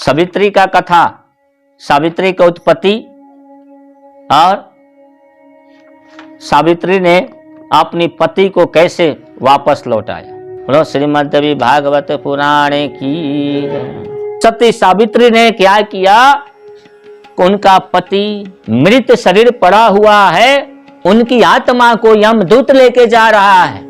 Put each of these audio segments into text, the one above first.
सावित्री का कथा, सावित्री की उत्पत्ति और सावित्री ने अपनी पति को कैसे वापस लौटाया। बोलो श्रीमद्देवी भागवत पुराणे की। सती सावित्री ने क्या किया, उनका पति मृत शरीर पड़ा हुआ है, उनकी आत्मा को यमदूत लेके जा रहा है।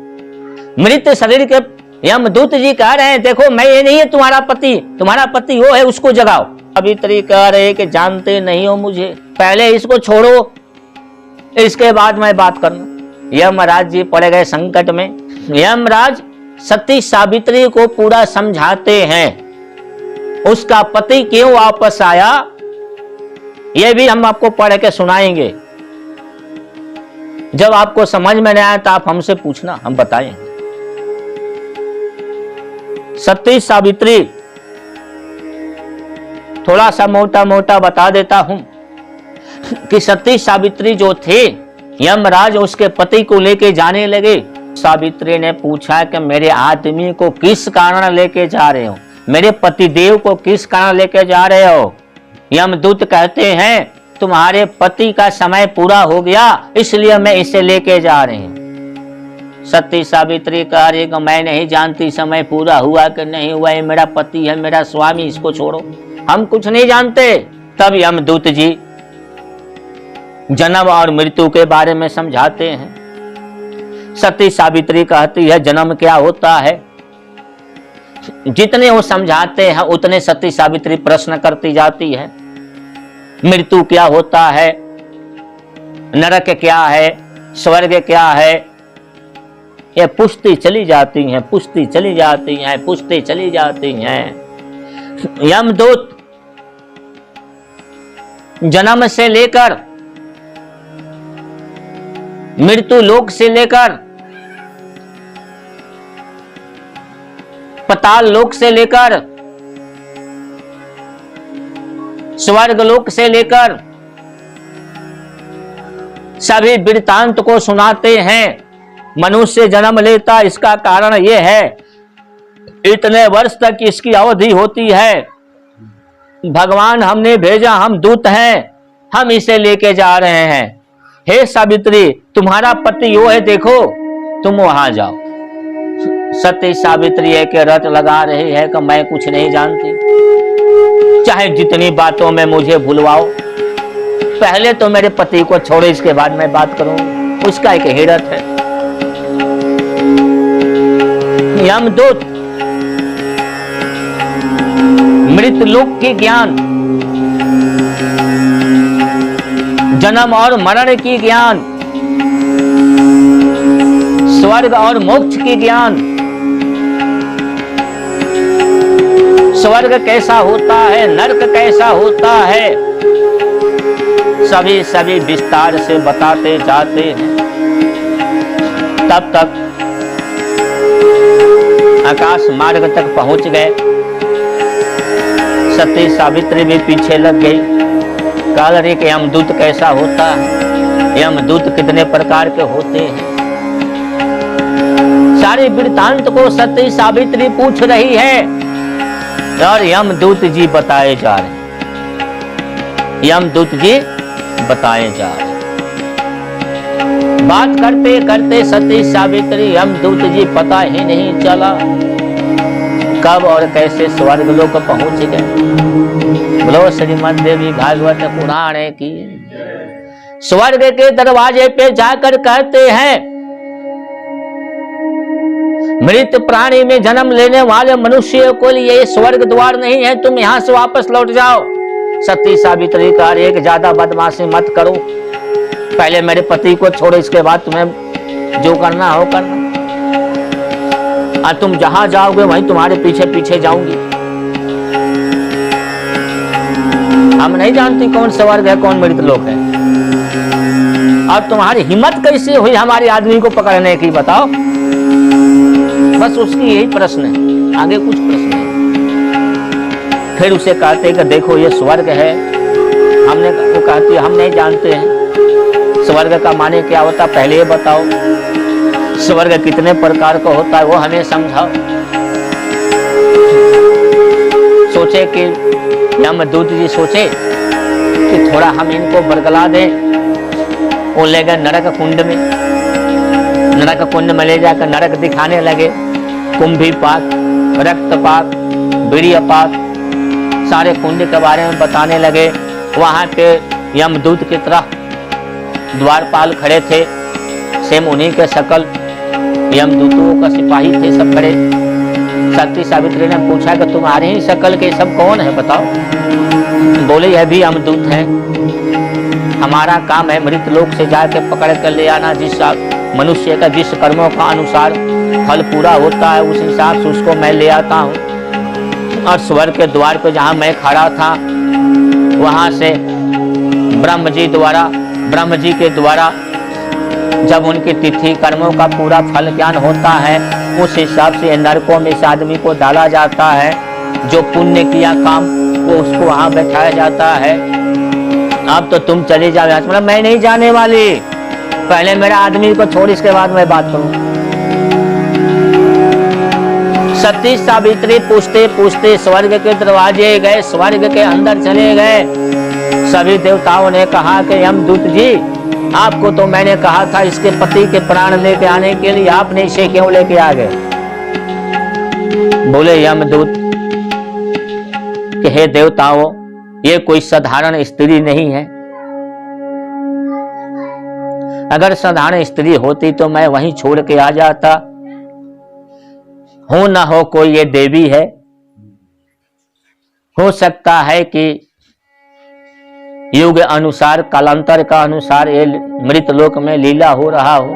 मृत शरीर के यमदूत जी कह रहे हैं देखो मैं ये नहीं है तुम्हारा पति वो है, उसको जगाओ। सावित्री कह रहे कि जानते नहीं हो मुझे, पहले इसको छोड़ो इसके बाद मैं बात करना। यमराज जी पड़ गए संकट में। यमराज सती सावित्री को पूरा समझाते हैं उसका पति क्यों वापस आया, यह भी हम आपको पढ़ के सुनाएंगे। जब आपको समझ में नहीं आया तो आप हमसे पूछना, हम बताएंगे। सती सावित्री थोड़ा सा मोटा मोटा बता देता हूं कि सती सावित्री जो थे, यमराज उसके पति को लेके जाने लगे। सावित्री ने पूछा कि मेरे आदमी को किस कारण लेके जा रहे हो, मेरे पति देव को किस कारण लेके जा रहे हो। यमदूत कहते हैं तुम्हारे पति का समय पूरा हो गया इसलिए मैं इसे लेके जा रही हूं। सती सावित्री कह रही कि मैं नहीं जानती समय पूरा हुआ कि नहीं हुआ, ये मेरा पति है, मेरा स्वामी, इसको छोड़ो, हम कुछ नहीं जानते। तब यमदूत जी जन्म और मृत्यु के बारे में समझाते हैं। सती सावित्री कहती है जन्म क्या होता है। जितने वो समझाते हैं उतने सती सावित्री प्रश्न करती जाती है। मृत्यु क्या होता है, नरक क्या है, स्वर्ग क्या है, ये पूछती चली जाती हैं, पूछती चली जाती हैं, पूछती चली जाती हैं। यमदूत जन्म से लेकर मृत्यु लोक से लेकर पाताल लोक से लेकर स्वर्ग लोक से लेकर सभी वृत्तांत को सुनाते हैं। मनुष्य जन्म लेता इसका कारण यह है, इतने वर्ष तक इसकी अवधि होती है, भगवान हमने भेजा, हम दूत हैं, हम इसे लेके जा रहे हैं। हे सावित्री तुम्हारा पति वो है, देखो तुम वहां जाओ। सती सावित्री एक रट लगा रही है कि मैं कुछ नहीं जानती, चाहे जितनी बातों में मुझे भुलवाओ, पहले तो मेरे पति को छोड़ो इसके बाद मैं बात करूं। उसका एक हिरत है। यमदूत मृत लोक की ज्ञान, जन्म और मरण की ज्ञान, स्वर्ग और मोक्ष की ज्ञान, स्वर्ग कैसा होता है, नरक कैसा होता है, सभी विस्तार से बताते जाते हैं। तब तक आकाश मार्ग तक पहुंच गए। सती सावित्री भी पीछे लग गई। कह रही कि यमदूत कैसा होता है, यमदूत कितने प्रकार के होते हैं। सारे वृत्तांत को सती सावित्री पूछ रही है और यमदूत जी बताए जा रहे हैं। यमदूत जी बताए जा रहे हैं। बात करते करते सती सावित्री यमदूत जी पता ही नहीं चला कब और कैसे स्वर्ग लोक पहुंच गए। बोलो श्रीमद्देवी भागवत पुराणे की। स्वर्ग के दरवाजे पे जाकर कहते हैं मृत प्राणी में जन्म लेने वाले मनुष्य को लिए स्वर्ग द्वार नहीं है, तुम यहां से वापस लौट जाओ। सती सावित्री कह रही है कि ज्यादा बदमाशी मत करो, पहले मेरे पति को छोड़ो, इसके बाद तुम्हें जो करना हो करना। तुम जहां जाओगे वहीं तुम्हारे पीछे पीछे जाऊंगी। हम नहीं जानती कौन स्वर्ग है कौन मृत लोक है, और तुम्हारी हिम्मत कैसे हुई हमारे आदमी को पकड़ने की, बताओ। बस उसकी यही प्रश्न है, आगे कुछ प्रश्न है। फिर उसे कहते कि देखो ये स्वर्ग है। हमने वो कहती हम नहीं जानते हैं स्वर्ग का माने क्या होता, पहले ये बताओ। स्वर्ग कितने प्रकार का होता है वो हमें समझाओ। सोचे कि यमदूत जी सोचे कि थोड़ा हम इनको बरगला दें। वो ले गए नरक कुंड में। नरक कुंड में ले जाकर नरक दिखाने लगे। कुंभीपात, रक्तपात, वीर्यपात, सारे कुंड के बारे में बताने लगे। वहां पे यमदूत की तरह द्वारपाल खड़े थे, सेम उन्हीं के शकल, यमदूतों का सिपाही थे सब खड़े। सती सावित्री ने पूछा कि तुम्हारे ही शकल के सब कौन है बताओ। बोले यह भी यमदूत है, हमारा काम है मृत लोक से जाके पकड़ कर ले आना। जिस मनुष्य का जिस कर्मों का अनुसार फल पूरा होता है उस हिसाब से उसको मैं ले आता हूँ। और स्वर्ग के द्वार पर जहाँ मैं खड़ा था वहां से ब्रह्म जी के द्वारा जब उनकी तिथि कर्मों का पूरा फल ज्ञान होता है उस हिसाब से नरकों में इस आदमी को डाला जाता है। जो पुण्य किया काम वो उसको वहां बैठाया जाता है। अब तो तुम चले जाओ यहाँ से। मतलब मैं नहीं जाने वाली, पहले मेरा आदमी को छोड़, इसके बाद मैं बात करूं। सती सावित्री पूछते पूछते स्वर्ग के दरवाजे गए, स्वर्ग के अंदर चले गए। सभी देवताओं ने कहा कि यमदूत जी आपको तो मैंने कहा था इसके पति के प्राण लेके आने के लिए, आपने इसे क्यों लेके आ गए। बोले यमदूत कि हे देवताओं ये कोई साधारण स्त्री नहीं है। अगर साधारण स्त्री होती तो मैं वहीं छोड़ के आ जाता। हो ना हो कोई ये देवी है। हो सकता है कि युग अनुसार कालांतर का अनुसार ये मृत लोक में लीला हो रहा हो,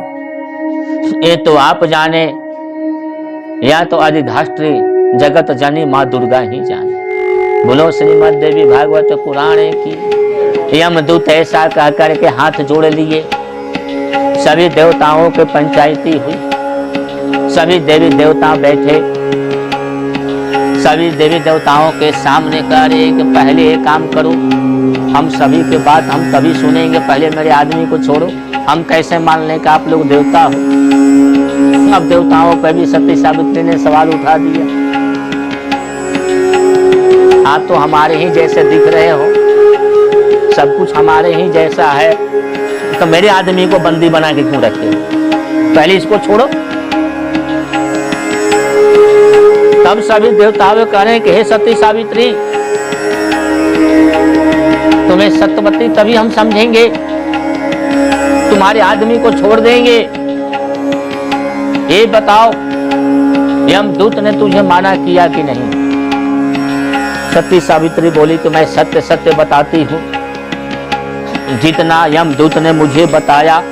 ये तो आप जाने या तो अधिधात्री जगत जनी माँ दुर्गा ही जाने। बोलो श्रीमद् देवी भागवत पुराण की। यमदूत ऐसा कह करके हाथ जोड़ लिए। सभी देवताओं के पंचायती हुई। सभी देवी देवता बैठे। सभी देवी देवताओं के सामने कह रहे कि पहले एक काम करो, हम सभी के बात हम तभी सुनेंगे, पहले मेरे आदमी को छोड़ो। हम कैसे मान लें कि आप लोग देवता हो। अब देवताओं पर भी सती सावित्री ने सवाल उठा दिया। आप तो हमारे ही जैसे दिख रहे हो, सब कुछ हमारे ही जैसा है, तो मेरे आदमी को बंदी बना के क्यों रखे हो? पहले इसको छोड़ो। तब सभी देवताओं कह रहे हैं कि हे सती सावित्री तुम्हें सत्यवती तभी हम समझेंगे, तुम्हारे आदमी को छोड़ देंगे। ये बताओ यमदूत ने तुझे माना किया कि नहीं। सती सावित्री बोली कि मैं सत्य सत्य बताती हूँ, जितना यमदूत ने मुझे बताया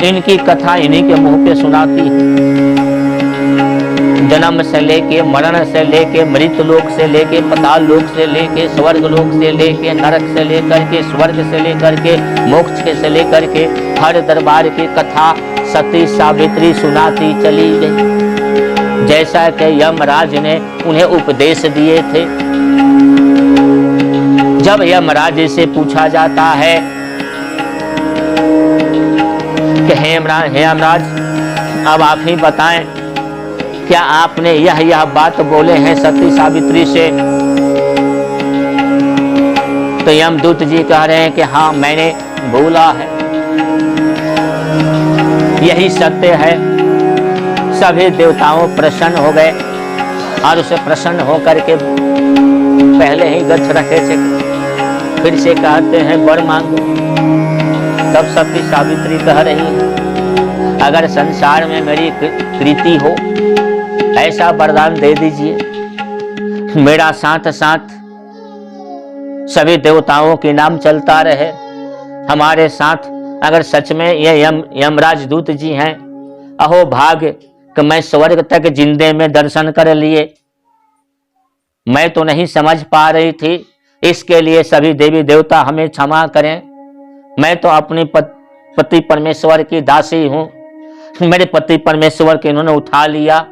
इनकी कथा इन्हीं के मुंह पे सुनाती है। जन्म से लेके मरण से लेके मृत लोक से लेके पाताल लोक से लेके स्वर्ग लोक से लेके नरक से लेकर के स्वर्ग से लेकर के मोक्ष से लेकर के हर दरबार की कथा सती सावित्री सुनाती चली गई, जैसा कि यमराज ने उन्हें उपदेश दिए थे। जब यमराज से पूछा जाता है कि हे यमराज अब आप ही बताएं, क्या आपने यह बात बोले हैं सती सावित्री से। तो यमदूत जी कह रहे हैं कि हाँ मैंने बोला है, यही सत्य है। सभी देवताओं प्रसन्न हो गए और उसे प्रसन्न होकर के पहले ही गच्छ रखे थे, फिर से कहते हैं वर मांगो। तब सती सावित्री कह रही है अगर संसार में मेरी कृति हो ऐसा वरदान दे दीजिए, मेरा साथ साथ सभी देवताओं के नाम चलता रहे हमारे साथ। अगर सच में ये यमराज दूत जी हैं, अहो भाग्य कि मैं स्वर्ग तक जिंदे में दर्शन कर लिए। मैं तो नहीं समझ पा रही थी, इसके लिए सभी देवी देवता हमें क्षमा करें। मैं तो अपने पति परमेश्वर की दासी हूँ, मेरे पति परमेश्वर के इन्होंने उठा लिया।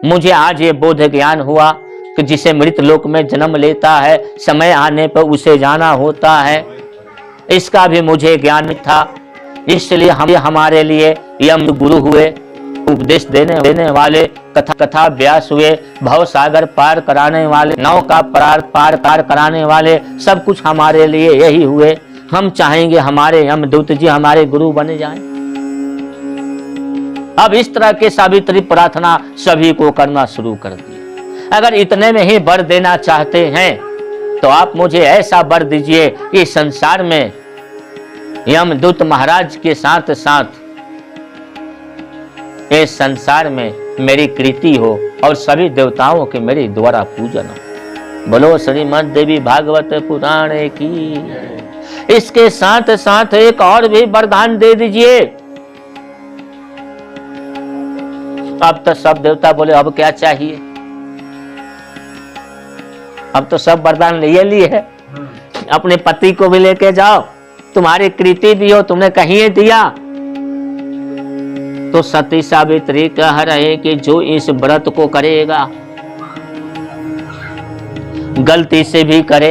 मुझे आज ये बोध ज्ञान हुआ कि जिसे मृत लोक में जन्म लेता है समय आने पर उसे जाना होता है, इसका भी मुझे ज्ञान था। इसलिए हम हमारे लिए यम गुरु हुए, उपदेश देने वाले, कथा व्यास हुए, भव सागर पार कराने वाले, नौ का पार कराने वाले, सब कुछ हमारे लिए यही हुए। हम चाहेंगे हमारे यमदूत जी हमारे गुरु बन जाएं। अब इस तरह के सावित्री प्रार्थना सभी को करना शुरू कर दिए। अगर इतने में ही वर देना चाहते हैं तो आप मुझे ऐसा वर दीजिए कि संसार में यमदूत महाराज के साथ साथ इस संसार में मेरी कृति हो और सभी देवताओं के मेरे द्वारा पूजन हो। बोलो श्रीमद् देवी भागवत पुराण की। इसके साथ साथ एक और भी वरदान दे दीजिए। अब तो सब देवता बोले अब क्या चाहिए, अब तो सब वरदान लिए है, अपने पति को भी लेके जाओ, तुम्हारी कृति भी हो, तुमने कहीं दिया। तो सती सावित्री कह रहे कि जो इस व्रत को करेगा, गलती से भी करे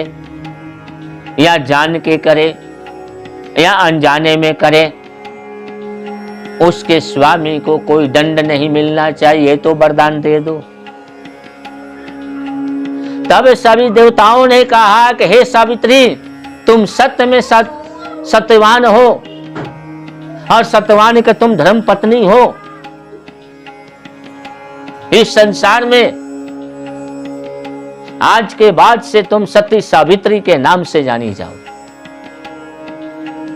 या जान के करे या अनजाने में करे, उसके स्वामी को कोई दंड नहीं मिलना चाहिए, तो वरदान दे दो। तब सभी देवताओं ने कहा कि हे सावित्री, तुम सत्य में सत्यवान हो और सत्यवान के तुम धर्म पत्नी हो। इस संसार में आज के बाद से तुम सती सावित्री के नाम से जानी जाओ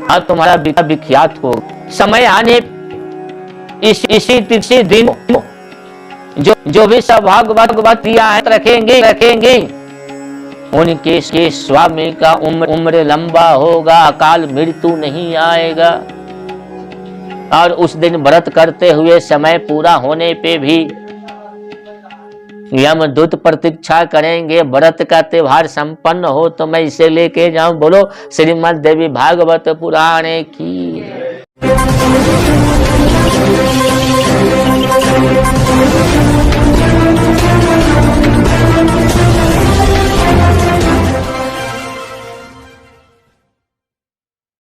और तुम्हारा विख्यात हो। समय आने इसी दिन जो भी सब भागवत रखेंगे उनके स्वामी का उम्र लंबा होगा, अकाल मृत्यु नहीं आएगा। और उस दिन व्रत करते हुए समय पूरा होने पे भी यमदूत प्रतीक्षा करेंगे, व्रत का त्योहार संपन्न हो तो मैं इसे लेके जाऊं। बोलो श्रीमद् देवी भागवत पुराण की।